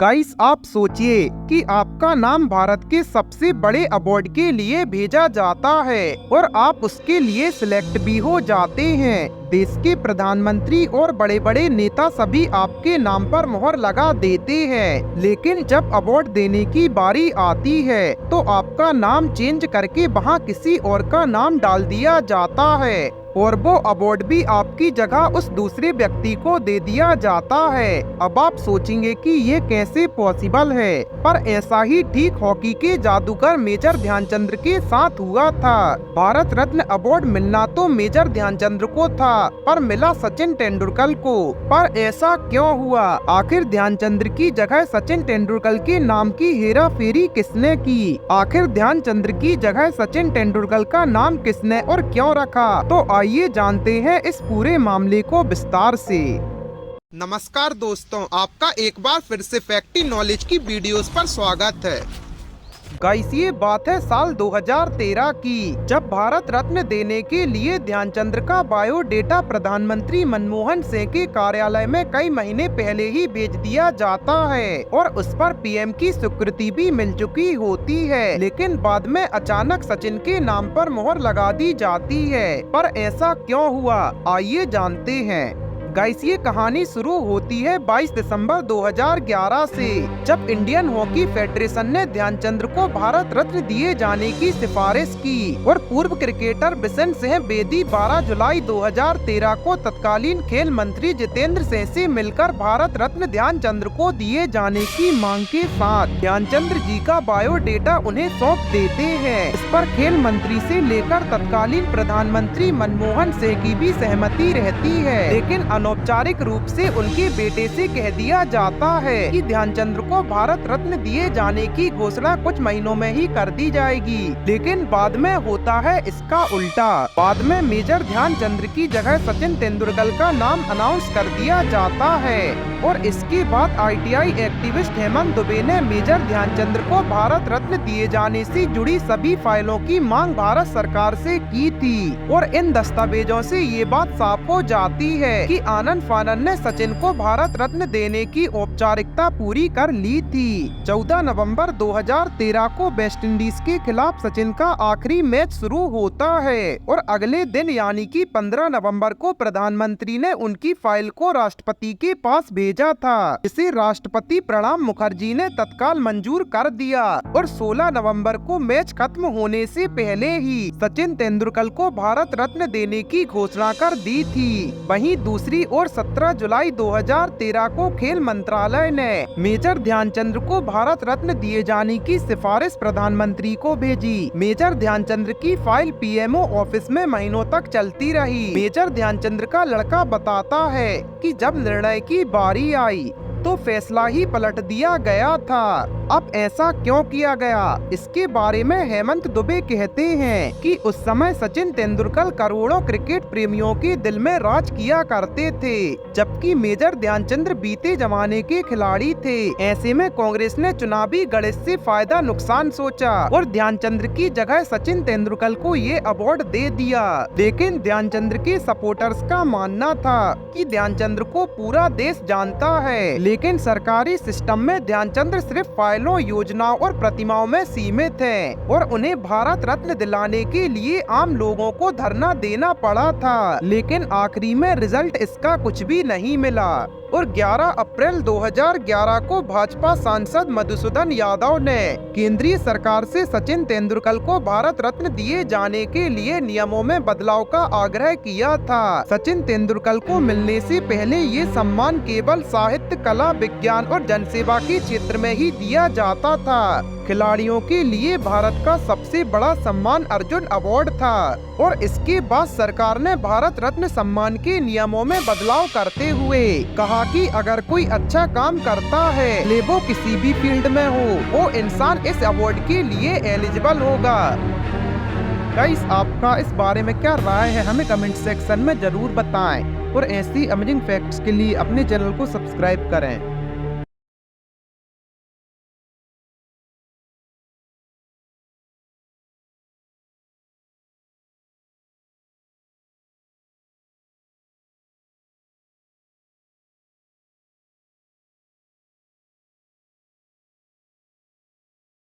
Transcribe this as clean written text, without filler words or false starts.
Guys, आप सोचिए कि आपका नाम भारत के सबसे बड़े अवार्ड के लिए भेजा जाता है और आप उसके लिए सिलेक्ट भी हो जाते हैं। देश के प्रधानमंत्री और बड़े बड़े नेता सभी आपके नाम पर मोहर लगा देते हैं, लेकिन जब अवार्ड देने की बारी आती है तो आपका नाम चेंज करके वहाँ किसी और का नाम डाल दिया जाता है और वो अवार्ड भी आपकी जगह उस दूसरे व्यक्ति को दे दिया जाता है। अब आप सोचेंगे कि ये कैसे पॉसिबल है, पर ऐसा ही ठीक हॉकी के जादूगर मेजर ध्यानचंद के साथ हुआ था। भारत रत्न अवार्ड मिलना तो मेजर ध्यानचंद को था, पर मिला सचिन तेंदुलकर को। पर ऐसा क्यों हुआ? आखिर ध्यानचंद की जगह सचिन तेंदुलकर के नाम की हेरा फेरी किसने की? आखिर ध्यानचंद की जगह सचिन तेंदुलकर का नाम किसने और क्यों रखा? तो आइए जानते हैं इस पूरे मामले को विस्तार से। नमस्कार दोस्तों, आपका एक बार फिर से फैक्टी नॉलेज की वीडियोस पर स्वागत है। गाइस, ये बात है साल 2013 की, जब भारत रत्न देने के लिए ध्यानचंद का बायोडेटा प्रधानमंत्री मनमोहन सिंह के कार्यालय में कई महीने पहले ही भेज दिया जाता है और उस पर पीएम की स्वीकृति भी मिल चुकी होती है, लेकिन बाद में अचानक सचिन के नाम पर मोहर लगा दी जाती है। पर ऐसा क्यों हुआ, आइए जानते हैं। गाइस, ये कहानी शुरू होती है 22 दिसंबर 2011 से, जब इंडियन हॉकी फेडरेशन ने ध्यानचंद को भारत रत्न दिए जाने की सिफारिश की और पूर्व क्रिकेटर बिशन सिंह बेदी 12 जुलाई 2013 को तत्कालीन खेल मंत्री जितेंद्र सिंह से मिलकर भारत रत्न ध्यानचंद को दिए जाने की मांग के साथ ध्यानचंद जी का बायोडेटा उन्हें सौंप देते हैं। इस पर खेल मंत्री से लेकर तत्कालीन प्रधानमंत्री मनमोहन सिंह की भी सहमति रहती है, लेकिन औपचारिक रूप से उनके बेटे से कह दिया जाता है कि ध्यानचंद को भारत रत्न दिए जाने की घोषणा कुछ महीनों में ही कर दी जाएगी। लेकिन बाद में होता है इसका उल्टा। बाद में मेजर ध्यानचंद की जगह सचिन तेंदुलकर का नाम अनाउंस कर दिया जाता है और इसके बाद आईटीआई एक्टिविस्ट हेमंत दुबे ने मेजर ध्यानचंद को भारत रत्न दिए जाने से जुड़ी सभी फाइलों की मांग भारत सरकार से की थी और इन दस्तावेजों से ये बात साफ हो जाती है कि आनंद फानन ने सचिन को भारत रत्न देने की औपचारिकता पूरी कर ली थी। 14 नवंबर 2013 को वेस्ट इंडीज के खिलाफ सचिन का आखिरी मैच शुरू होता है और अगले दिन यानी कि 15 नवंबर को प्रधानमंत्री ने उनकी फाइल को राष्ट्रपति के पास भेजा था, जिसे राष्ट्रपति प्रणब मुखर्जी ने तत्काल मंजूर कर दिया और 16 नवंबर को मैच खत्म होने से पहले ही सचिन तेंदुलकर को भारत रत्न देने की घोषणा कर दी थी। वहीं दूसरी और 17 जुलाई 2013 को खेल मंत्रालय ने मेजर ध्यानचंद को भारत रत्न दिए जाने की सिफारिश प्रधानमंत्री को भेजी। मेजर ध्यानचंद की फाइल पीएमओ ऑफिस में महीनों तक चलती रही। मेजर ध्यानचंद का लड़का बताता है कि जब निर्णय की बारी आई तो फैसला ही पलट दिया गया था। अब ऐसा क्यों किया गया, इसके बारे में हेमंत दुबे कहते हैं कि उस समय सचिन तेंदुलकर करोड़ों क्रिकेट प्रेमियों के दिल में राज किया करते थे, जबकि मेजर ध्यानचंद बीते जमाने के खिलाड़ी थे। ऐसे में कांग्रेस ने चुनावी गणित से फायदा नुकसान सोचा और ध्यानचंद की जगह सचिन तेंदुलकर को ये अवार्ड दे दिया। लेकिन ध्यानचंद के सपोर्टर्स का मानना था कि ध्यानचंद को पूरा देश जानता है, लेकिन सरकारी सिस्टम में ध्यानचंद सिर्फ फाइलों, योजनाओं और प्रतिमाओं में सीमित है और उन्हें भारत रत्न दिलाने के लिए आम लोगों को धरना देना पड़ा था। लेकिन आखिरी में रिजल्ट इसका कुछ भी नहीं मिला और 11 अप्रैल 2011 को भाजपा सांसद मधुसूदन यादव ने केंद्रीय सरकार से सचिन तेंदुलकर को भारत रत्न दिए जाने के लिए नियमों में बदलाव का आग्रह किया था। सचिन तेंदुलकर को मिलने से पहले ये सम्मान केवल साहित्य, कला, विज्ञान और जनसेवा के क्षेत्र में ही दिया जाता था। खिलाड़ियों के लिए भारत का सबसे बड़ा सम्मान अर्जुन अवार्ड था और इसके बाद सरकार ने भारत रत्न सम्मान के नियमों में बदलाव करते हुए कहा कि अगर कोई अच्छा काम करता है, ले वो किसी भी फील्ड में हो, वो इंसान इस अवार्ड के लिए एलिजिबल होगा। गाइस, आपका इस बारे में क्या राय है, हमें कमेंट सेक्शन में जरूर बताएं और ऐसी अमेजिंग फैक्ट्स के लिए अपने चैनल को सब्सक्राइब करें।